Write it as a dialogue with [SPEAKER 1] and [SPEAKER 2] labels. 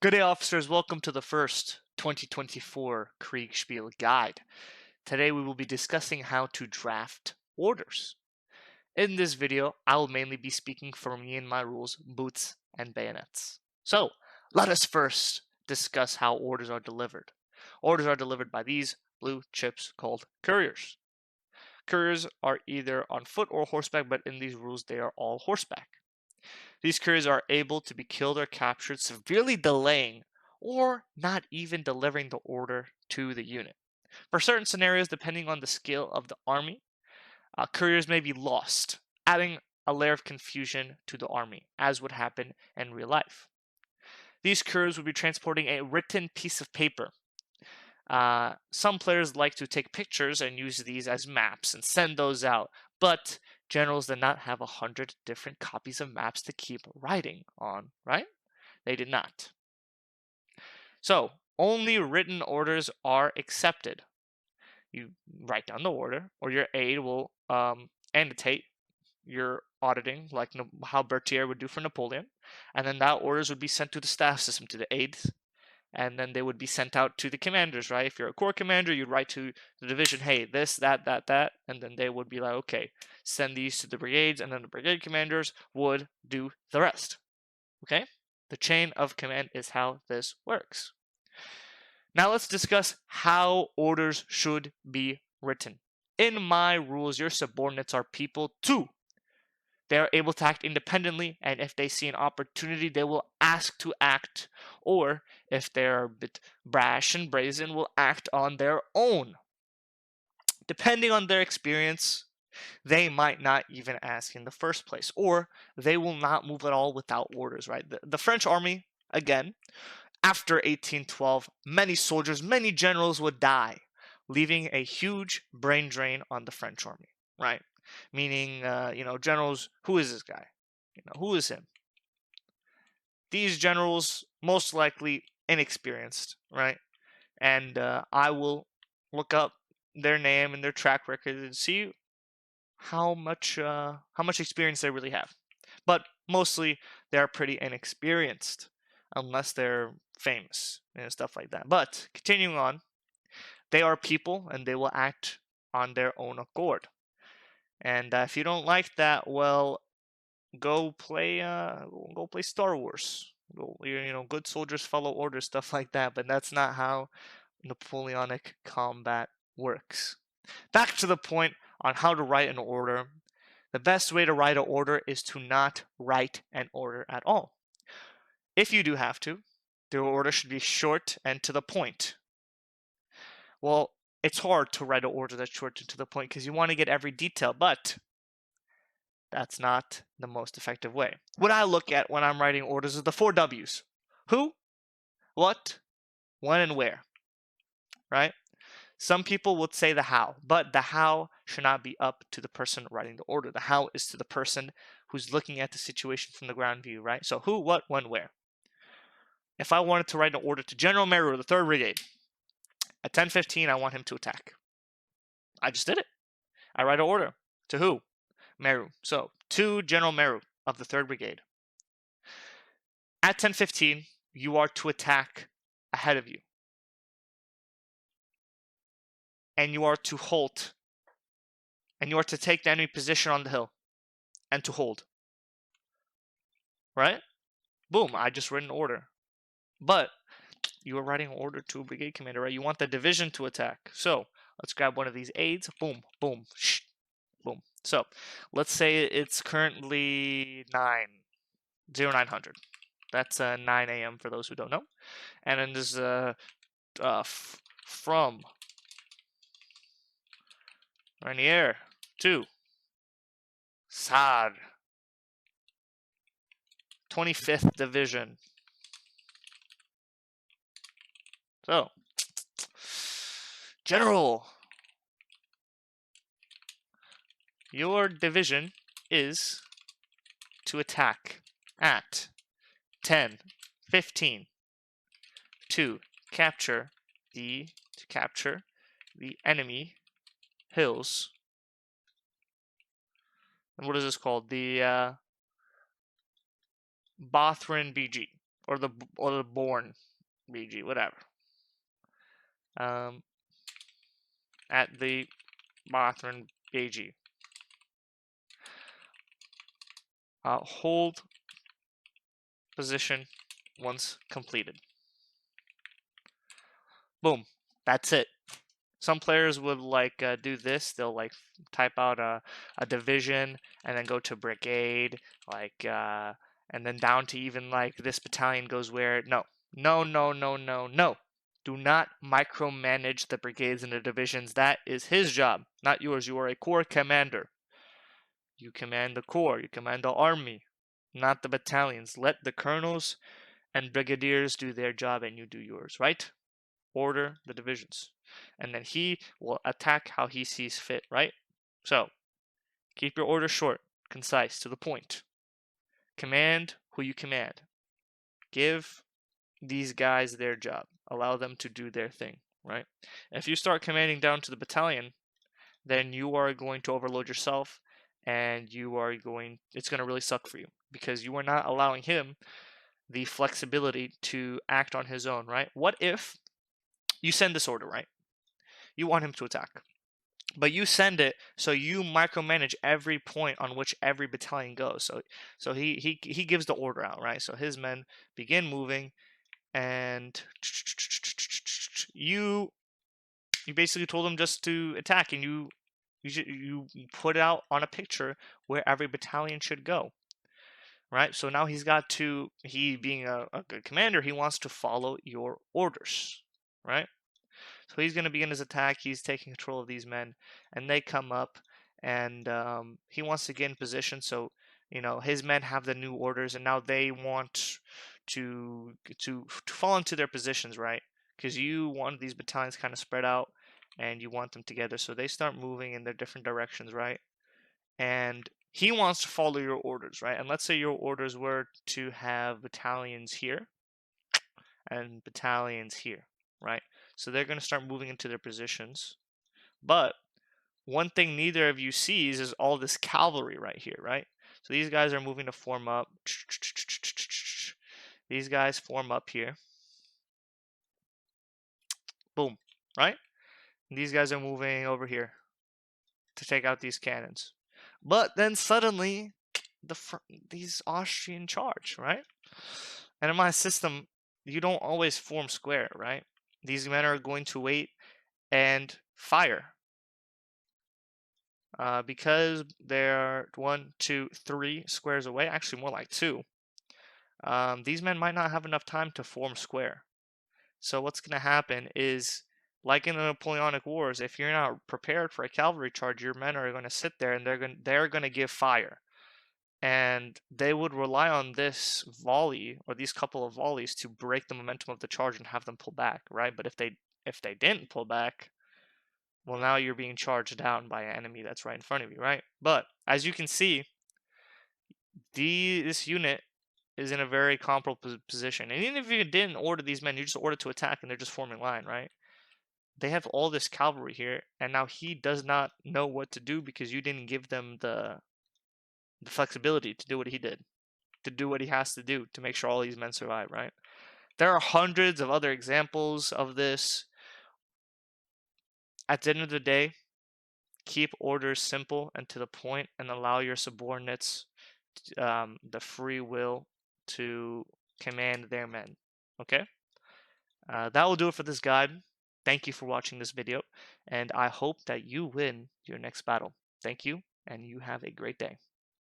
[SPEAKER 1] Good day, officers. Welcome to the first 2024 Kriegsspiel guide. Today we will be discussing how to draft orders. In this video, I will mainly be speaking for me and my rules, boots, and bayonets. So, let us first discuss how orders are delivered. Orders are delivered by these blue chips called couriers. Couriers are either on foot or horseback, but in these rules they are all horseback. These couriers are able to be killed or captured, severely delaying or not even delivering the order to the unit. For certain scenarios, depending on the scale of the army, couriers may be lost, adding a layer of confusion to the army, as would happen in real life. These couriers would be transporting a written piece of paper. Some players like to take pictures and use these as maps and send those out, but generals did not have 100 different copies of maps to keep writing on, right? They did not. So, only written orders are accepted. You write down the order, or your aide will annotate your auditing, like how Berthier would do for Napoleon, and then that orders would be sent to the staff system, to the aides, and then they would be sent out to the commanders, right? If you're a corps commander, you'd write to the division, hey, this, that, and then they would be like, okay, send these to the brigades, and then the brigade commanders would do the rest, okay? The chain of command is how this works. Now let's discuss how orders should be written. In my rules, your subordinates are people too. They are able to act independently, and if they see an opportunity, they will ask to act, or if they're a bit brash and brazen, will act on their own. Depending on their experience, they might not even ask in the first place, or they will not move at all without orders, right? The French army, again, after 1812, many soldiers, many generals would die, leaving a huge brain drain on the French army, right? Meaning, generals, who is this guy? Who is him? These generals, most likely inexperienced, right? And I will look up their name and their track record and see how much experience they really have. But mostly, they're pretty inexperienced, unless they're famous and stuff like that. But continuing on, they are people and they will act on their own accord. And if you don't like that, well, go play Star Wars. Good soldiers follow orders, stuff like that. But that's not how Napoleonic combat works. Back to the point on how to write an order. The best way to write an order is to not write an order at all. If you do have to, the order should be short and to the point. Well, it's hard to write an order that's short and to the point because you want to get every detail, but that's not the most effective way. What I look at when I'm writing orders is the 4 W's. Who, what, when, and where, right? Some people would say the how, but the how should not be up to the person writing the order. The how is to the person who's looking at the situation from the ground view, right? So who, what, when, where. If I wanted to write an order to General Meru of the 3rd Brigade, at 10:15, I want him to attack. I just did it. I write an order. To who? Meru. So, to General Meru of the 3rd Brigade. At 10:15, you are to attack ahead of you. And you are to halt. And you are to take the enemy position on the hill. And to hold. Right? Boom, I just wrote an order. But you are writing an order to a brigade commander, right? You want the division to attack. So, let's grab one of these aides. Boom, boom, shh, boom. So, let's say it's currently 0900. That's 9 a.m. for those who don't know. And then there's from Rainier to Sar, 25th Division. So, General, your division is to attack at 10:15 to capture the enemy hills. And what is this called? The Bothran BG. or the born BG, whatever. At the Mothman BG. Hold position once completed. Boom. That's it. Some players would like do this. They'll like type out a division and then go to brigade, like and then down to even like this battalion goes where. No. Do not micromanage the brigades and the divisions. That is his job, not yours. You are a corps commander. You command the corps. You command the army, not the battalions. Let the colonels and brigadiers do their job and you do yours, right? Order the divisions. And then he will attack how he sees fit, right? So, keep your orders short, concise, to the point. Command who you command. Give these guys their job. Allow them to do their thing, right? If you start commanding down to the battalion, then you are going to overload yourself and it's going to really suck for you because you are not allowing him the flexibility to act on his own, right? What if you send this order, right? You want him to attack, but you send it so you micromanage every point on which every battalion goes. So he gives the order out, right? So his men begin moving, and you basically told him just to attack, and you put out on a picture where every battalion should go, right? So now he being a good commander, he wants to follow your orders, right? So he's going to begin his attack. He's taking control of these men, and they come up, and he wants to get in position. So his men have the new orders, and now they want to fall into their positions, right? Because you want these battalions kind of spread out, and you want them together. So they start moving in their different directions, right? And he wants to follow your orders, right? And let's say your orders were to have battalions here and battalions here, right? So they're going to start moving into their positions. But one thing neither of you sees is all this cavalry right here, right? So these guys are moving to form up. These guys form up here. Boom, right? And these guys are moving over here to take out these cannons. But then suddenly, these Austrian charge, right? And in my system, you don't always form square, right? These men are going to wait and fire. Because they're 1, 2, 3 squares away, actually more like 2. These men might not have enough time to form square. So what's going to happen is, like in the Napoleonic Wars, if you're not prepared for a cavalry charge, your men are going to sit there and they're going to give fire. And they would rely on this volley or these couple of volleys to break the momentum of the charge and have them pull back, right? But if they didn't pull back, well, now you're being charged down by an enemy that's right in front of you, right? But as you can see, this unit is in a very comparable position. And even if you didn't order these men, you just ordered to attack and they're just forming line, right? They have all this cavalry here, and now he does not know what to do because you didn't give them the flexibility to do what he did, to do what he has to do to make sure all these men survive, right? There are hundreds of other examples of this. At the end of the day, keep orders simple and to the point and allow your subordinates the free will to command their men. Okay? That will do it for this guide. Thank you for watching this video, and I hope that you win your next battle. Thank you, and you have a great day.